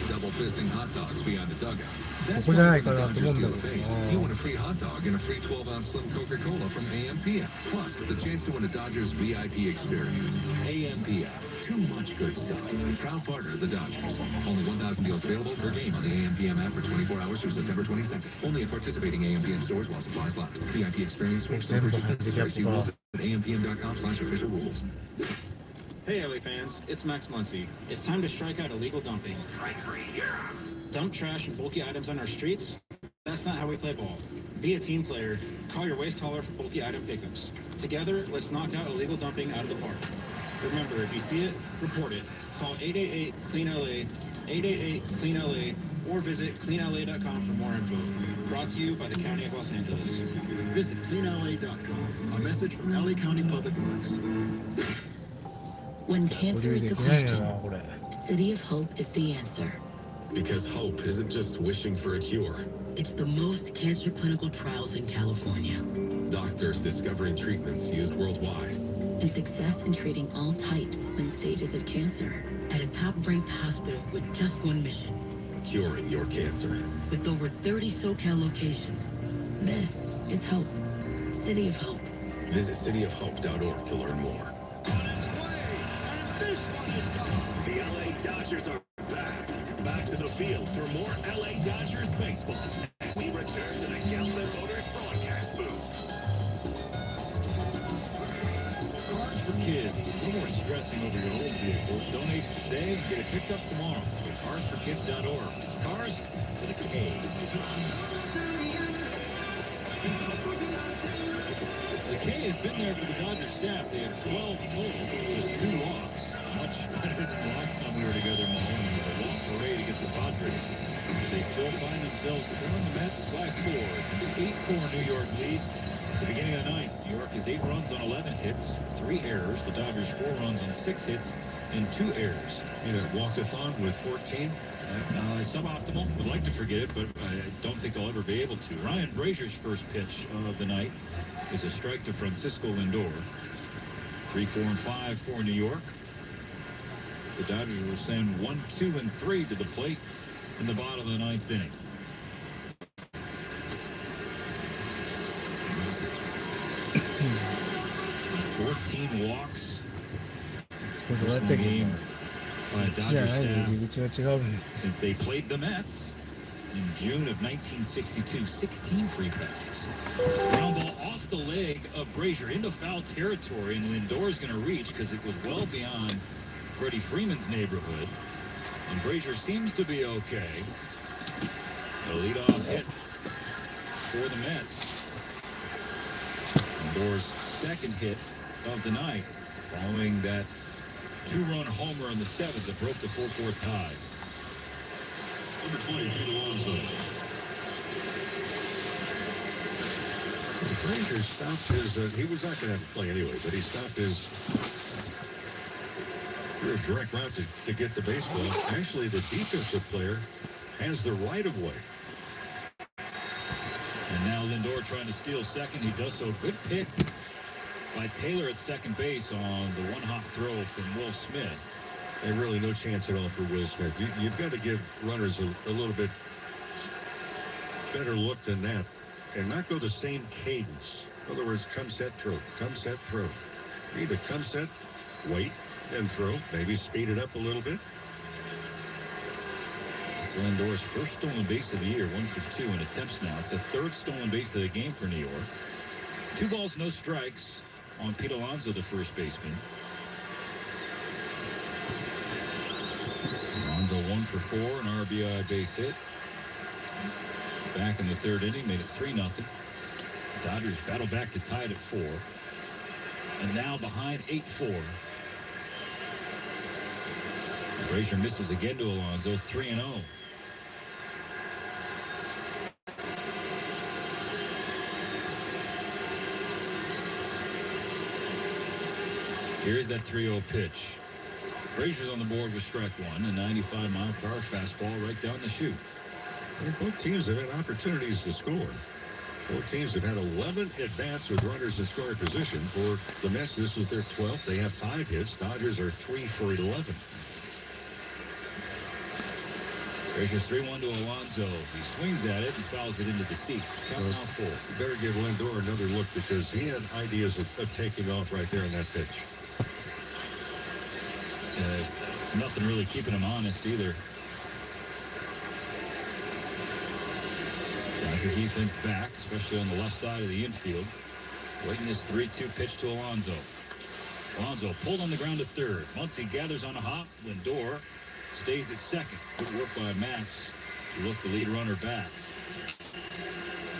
S15: double fisting hot dogs beyond the dugout.
S9: ここじゃないかなと思うんだけど。
S15: You want a free hot dog and a free 12-ounce slim Coca-Cola from AMPM. Plus, the chance to win a Dodgers VIP experience. AMPM. Too much good stuff. Proud partner of the Dodgers. Only 1,000 deals available per game on the AMPM app for 24 hours through September 22nd. Only at participating AMPM stores while supplies last. VIP experience switch no purchase necessary. See rules at ampm.com/official rules.
S18: Hey, LA fans, it's Max Muncy. It's time to strike out illegal dumping. Dump trash and bulky items on our streets? That's not how we play ball. Be a team player. Call your waste hauler for bulky item pickups. Together, let's knock out illegal dumping out of the park. Remember, if you see it, report it. Call 888-CLEAN-LA, 888-CLEAN-LA, or visit cleanla.com for more info. Brought to you by the County of Los Angeles.
S3: Visit cleanla.com. A message from LA County Public Works.
S5: When cancer is the question, City of Hope is the answer.
S7: Because hope isn't just wishing for a cure.
S5: It's the most cancer clinical trials in California.
S7: Doctors discovering treatments used worldwide.
S5: And success in treating all types and stages of cancer at a top-ranked hospital with just one mission.
S7: Curing your cancer.
S5: With over 30 SoCal locations, this is Hope. City of Hope.
S7: Visit cityofhope.org to learn more.
S8: The LA Dodgers are back. Back to the field for more LA Dodgers baseball. We return to the Gelman Motors broadcast booth.
S2: Cars for kids. No more stressing over your old vehicle. Donate today and get it picked up tomorrow. Carsforkids.org. Cars with a K. The K has been there for the Dodgers staff. They had 12 total, just 2 walks. Much better than the last time we were together, Mahoney, with a walk parade against the Padres. They still find themselves trailing the Mets by 4. An 8-4 New York lead. At the beginning of the ninth, New York is 8 runs on 11 hits, 3 errors. The Dodgers 4 runs on 6 hits and 2 errors.
S1: You know, walk-a-thon with 14.
S2: Suboptimal. Would like to forget it, but I don't think they'll ever be able to. Ryan Brazier's first pitch of the night is a strike to Francisco Lindor. 3, 4, and 5 for New York. The Dodgers will send 1, 2, and 3 to the plate in the bottom of the ninth inning. $14 walks. First game by Dodgers staff since they played the Mets in June of 1962. 16 free passes. Ground ball off the leg of Brazier into foul territory, and Lindor's going to reach because it was well beyond Freddie Freeman's neighborhood. And Brazier seems to be okay. A leadoff hit for the Mets. Lindor's second hit of the night, following that 2-run homer in the 7th that broke the 4-4 tie.
S1: Number 20, Pete Alonso. Brazier stopped his, he was not going to have to play anyway, but he stopped his direct route to get the baseball. Actually, the defensive player has the right-of-way.
S2: And now Lindor trying to steal second. He does so. Good pick by Taylor at second base on the one-hop throw from Will Smith.
S1: And really no chance at all for Will Smith. You've got to give runners a little bit better look than that and not go the same cadence. In other words, come, set, throw. Come, set, throw. You need to come, set, wait, and throw. Maybe speed it up a little bit.
S2: It's Lindor's first stolen base of the year, 1 for 2 in attempts now. It's the third stolen base of the game for New York. 2 balls, no strikes on Pete Alonso, the first baseman. Alonso 1 for 4, an RBI base hit. Back in the third inning, made it 3-0. Dodgers battle back to tie it at 4. And now behind 8-4. Brazier misses again to Alonso, 3-0. Here's that 3-0 pitch. Brazier's on the board with strike 1, a 95-mile-per-hour fastball right down the chute.
S1: Both teams have had opportunities to score. Both teams have had 11 at-bats with runners in scoring position. For the Mets, this is their 12th. They have 5 hits. Dodgers are 3 for 11.
S2: Frazier's 3-1 to Alonso. He swings at it and fouls it into the seat. Count now 4.
S1: You better give Lindor another look because he had ideas of taking off right there on that pitch.
S2: Nothing really keeping him honest either. Dodger defense back, especially on the left side of the infield. Waiting this 3-2 pitch to Alonso. Alonso pulled on the ground to third. Muncy gathers on a hop. Lindor stays at second. Good work by Max to look the lead runner back.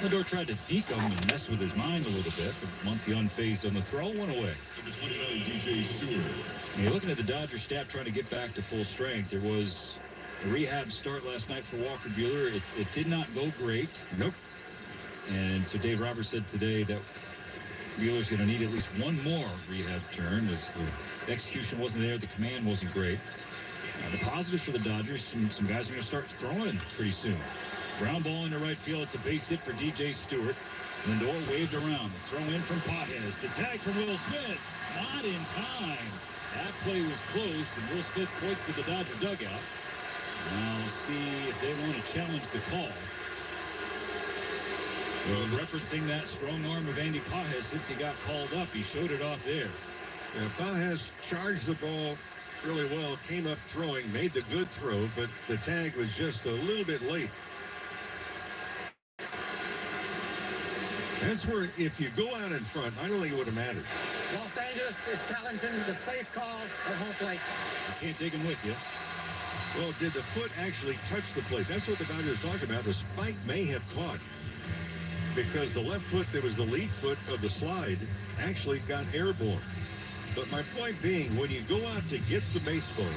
S2: Lindor tried to deke him and mess with his mind a little bit, but Muncy unfazed on the throw, went away.
S1: Number 29, DJ Stewart.
S2: And you're looking at the Dodgers staff trying to get back to full strength. There was a rehab start last night for Walker Buehler. It did not go great.
S1: Nope.
S2: And so Dave Roberts said today that Buehler's going to need at least one more rehab turn. The execution wasn't there. The command wasn't great. The positives for the Dodgers, some guys are going to start throwing pretty soon. Ground ball into right field. It's a base hit for DJ Stewart. Lindor waved around. Throw in from Pages. The tag from Will Smith. Not in time. That play was close, and Will Smith points to the Dodger dugout. Now see if they want to challenge the call. Well, referencing that strong arm of Andy Pages since he got called up, he showed it off there.
S1: Yeah, Pages charged the ball really well, came up throwing, made the good throw, but the tag was just a little bit late. That's where, if you go out in front, I don't think it would have mattered.
S14: Los Angeles is challenging the safe call at home plate.
S2: You can't take him with you.
S1: Well, did the foot actually touch the plate? That's what the Dodgers talking about. The spike may have caught because the left foot that was the lead foot of the slide actually got airborne. But my point being, when you go out to get the baseball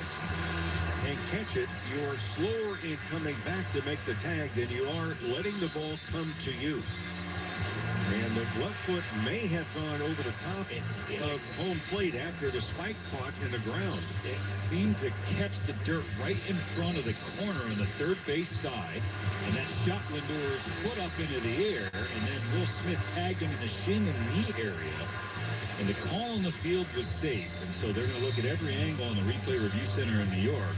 S1: and catch it, you are slower in coming back to make the tag than you are letting the ball come to you. And the left foot may have gone over the top of home plate after the spike caught in the ground.
S2: It seemed to catch the dirt right in front of the corner on the third base side, and that shot Lindor's foot up into the air, and then Will Smith tagged him in the shin and knee area. And the call on the field was safe, and so they're going to look at every angle in the replay review center in New York.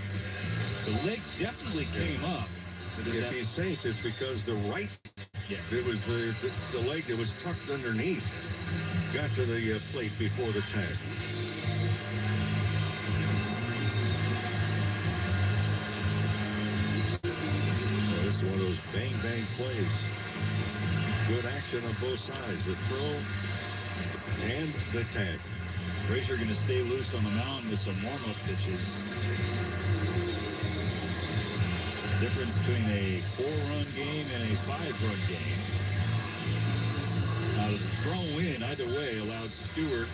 S2: The leg definitely came up.
S1: If he's safe, it's because the right, it was the leg that was tucked underneath, got to the plate before the tag. Well, this is one of those bang-bang plays. Good action on both sides. The throw and the tag.
S2: Frazier going to stay loose on the mound with some warm-up pitches. Difference between a 4-run game and a 5-run game. Now, the throw in either way allowed Stewart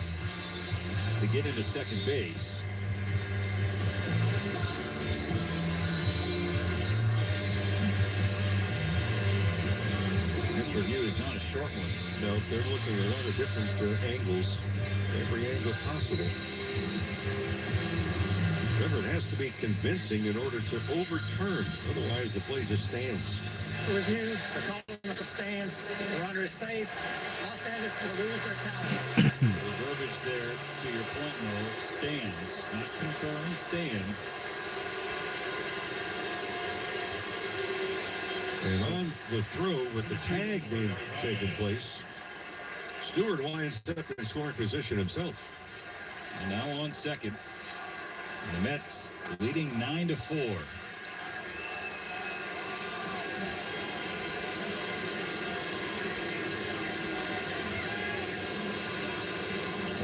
S2: to get into second base. This review is not a short one.
S1: No, they're looking at a lot of different angles, every angle possible. Remember, it has to be convincing in order to overturn. Otherwise, the play just stands.
S14: Review, the call at the stands, the runner is safe. Los Angeles will lose their talent.
S2: The verbiage there, to your point, Mo, stands, not confirmed, stands.
S1: And on the throw with the tag being taken place, Stewart winds up in scoring position himself.
S2: And now on second. And the Mets leading 9-4.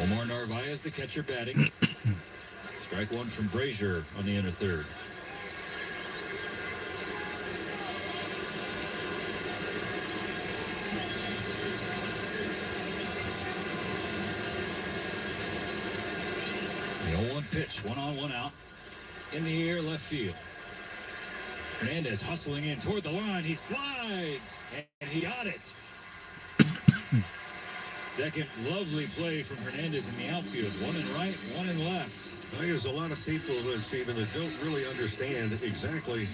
S2: Omar Narvaez, the catcher, batting. Strike one from Frazier on the inner third. The 0-1 pitch, 1 on, 1 out. In the air, left field. Hernandez hustling in toward the line. He slides, and he got it. Second lovely play from Hernandez in the outfield. One in right, one in left.
S1: Now, there's a lot of people, Stephen, that don't really understand exactly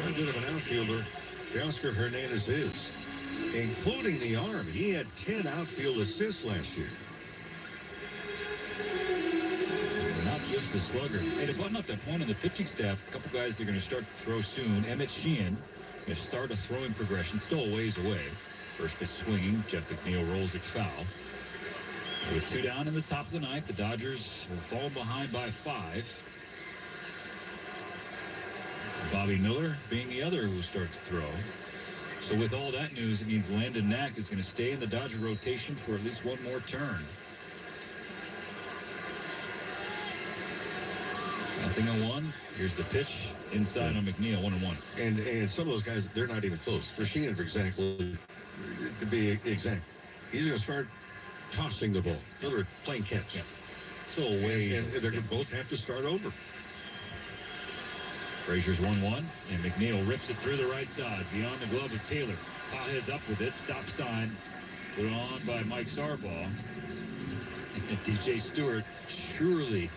S1: how good of an outfielder Teoscar Hernandez is. including the arm. He had 10 outfield assists last year.
S2: Not just the slugger. Hey, to button up that point on the pitching staff, a couple guys they're going to start to throw soon. Emmett Sheehan going to start a throwing progression, still a ways away. First pitch swinging, Jeff McNeil rolls it foul. With 2 down in the top of the ninth, the Dodgers will fall behind by 5. Bobby Miller being the other who will start to throw. So with all that news, it means Landon Knack is going to stay in the Dodger rotation for at least one more turn. 0-1. Here's the pitch inside on McNeil, 1-1.
S1: And some of those guys, they're not even close. For Sheehan, for example, to be exact, he's going to start tossing the ball. In other words, playing catch. Yeah. So away, and they're going to both have to start over.
S2: Frazier's 1-1, and McNeil rips it through the right side, beyond the glove of Taylor. Pages up with it, stop sign, put on by Mike Sarbaugh. And DJ Stewart, surely,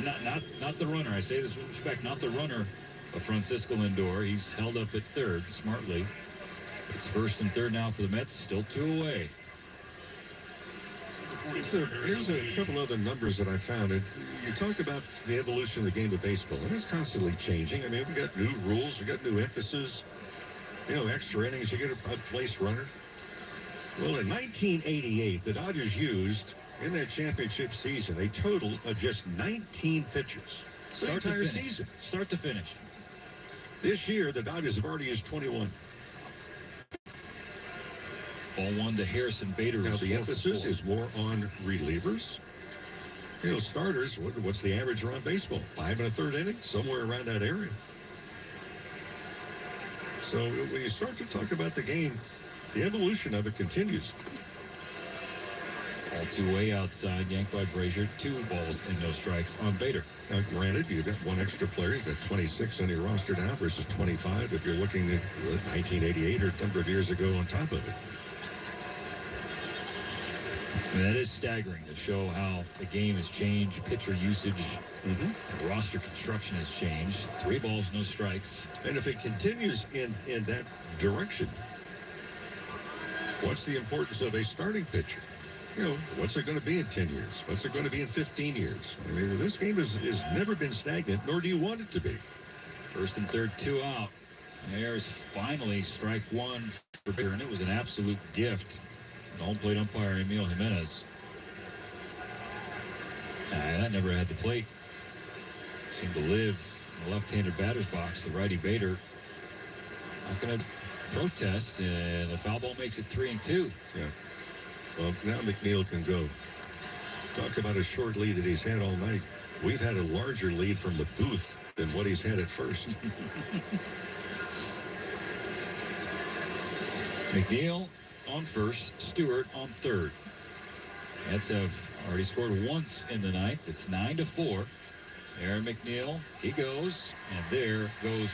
S2: not the runner, I say this with respect, not the runner of Francisco Lindor. He's held up at third smartly. It's first and third now for the Mets, still 2 away.
S1: Here's a couple other numbers that I found. You talk about the evolution of the game of baseball, and it's constantly changing. I mean, we got new rules, we got new emphasis. Extra innings, you get a place runner. Well, in 1988, the Dodgers used, in that championship season, a total of just 19 pitchers. The entire season.
S2: Start to finish.
S1: This year, the Dodgers have already used 21.
S2: Ball 1 to Harrison Bader.
S1: Now, the emphasis is more on relievers. Starters, what's the average around baseball? 5 1/3 innings, somewhere around that area. So when you start to talk about the game, the evolution of it continues.
S2: All 2 way outside, yanked by Brazier. 2 balls and no strikes on Bader.
S1: Now, granted, you've got one extra player. You've got 26 on your roster now versus 25 if you're looking at 1988 or a number of years ago on top of it.
S2: That is staggering to show how the game has changed, pitcher usage, roster construction has changed. 3 balls, no strikes.
S1: And if it continues in that direction, what's the importance of a starting pitcher? What's it going to be in 10 years? What's it going to be in 15 years? I mean, this game has never been stagnant, nor do you want it to be.
S2: First and third, 2 out. There's finally strike 1 for Bader, and it was an absolute gift. The home plate umpire, Emil Jimenez. That never had the plate. Seemed to live in the left-handed batter's box. The righty Bader not going to protest, and the foul ball makes it 3-2.
S1: Yeah. Well, now McNeil can go. Talk about a short lead that he's had all night. We've had a larger lead from the booth than what he's had at first.
S2: McNeil on first, Stewart on third. Mets have already scored once in the ninth. It's 9-4. Aaron McNeil, he goes, and there goes.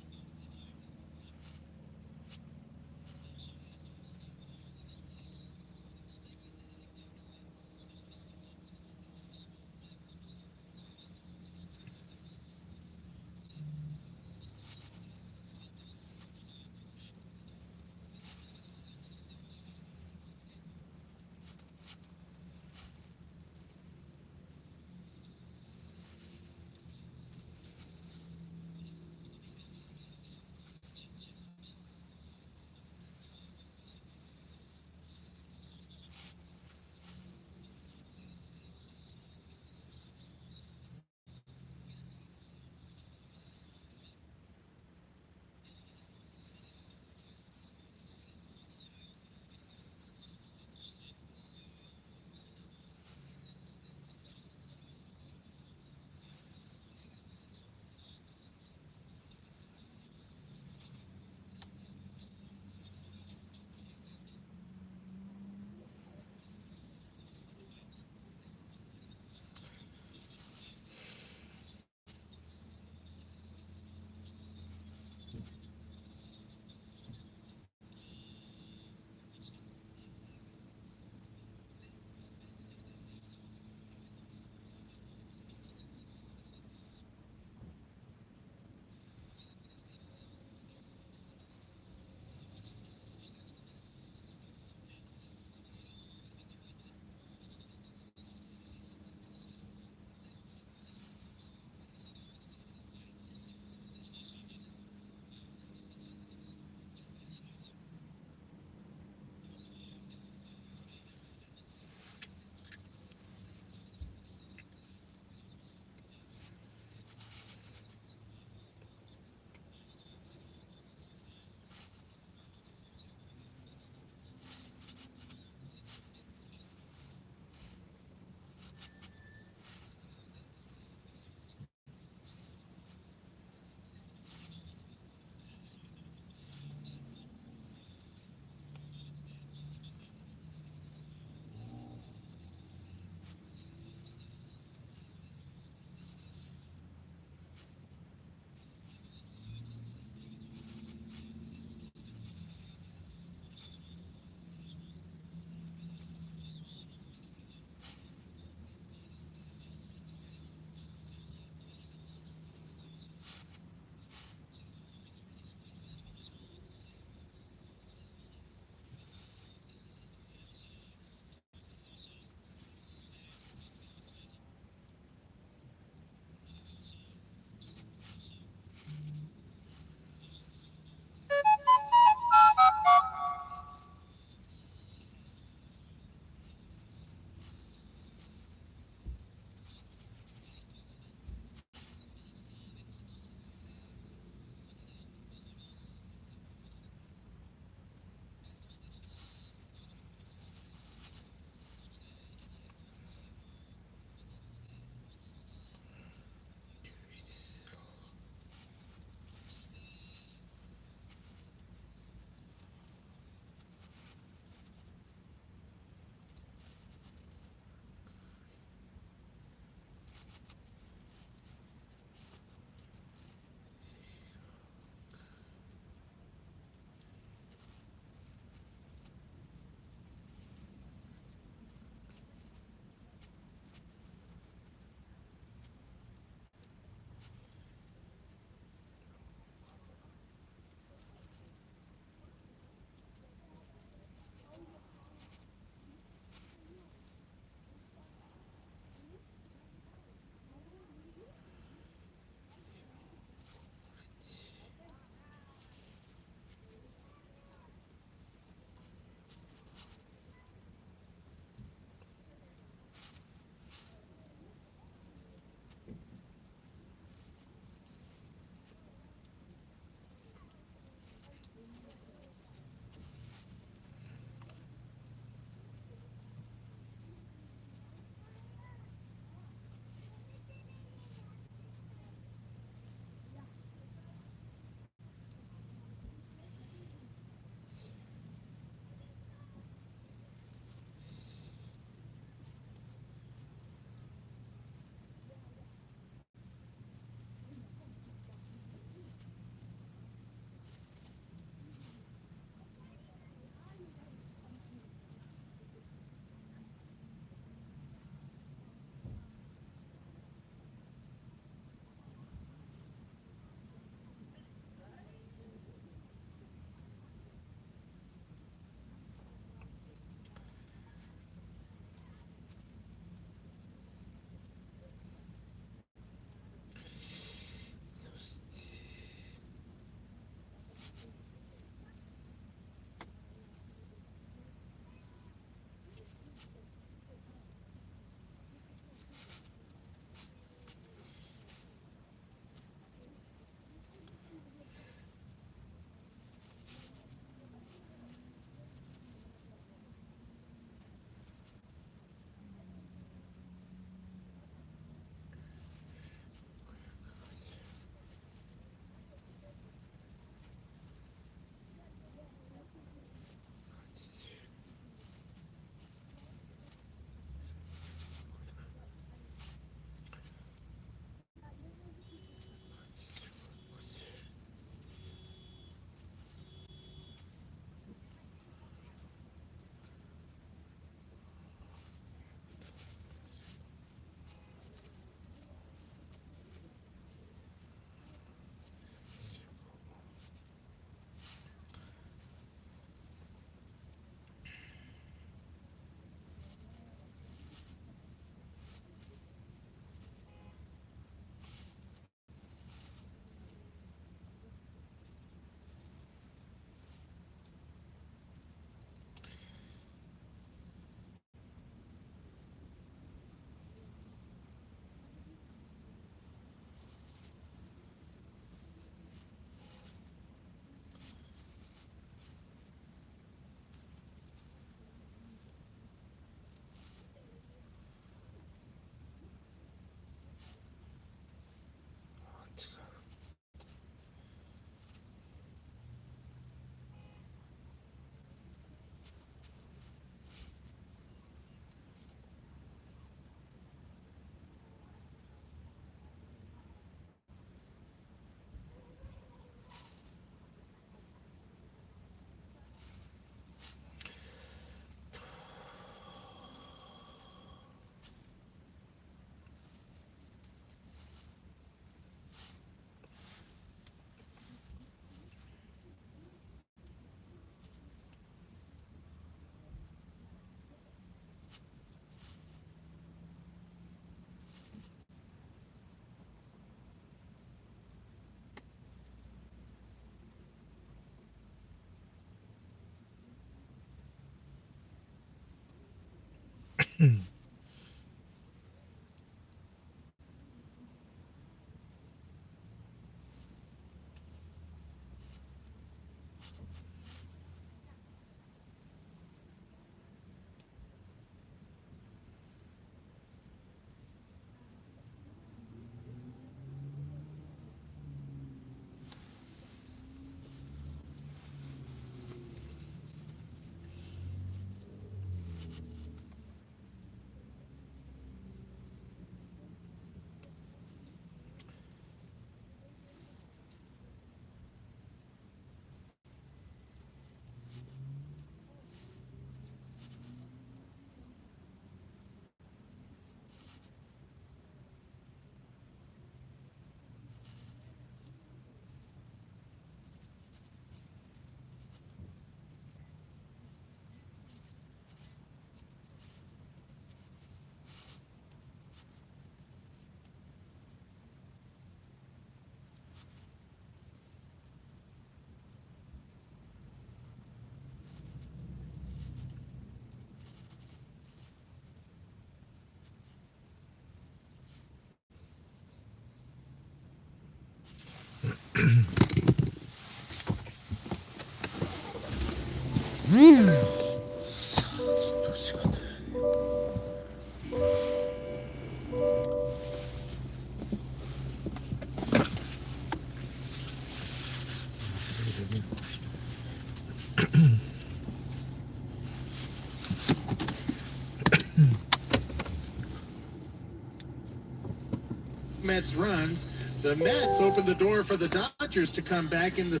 S3: Mets runs. The Mets open the door for the Dodgers to come back in the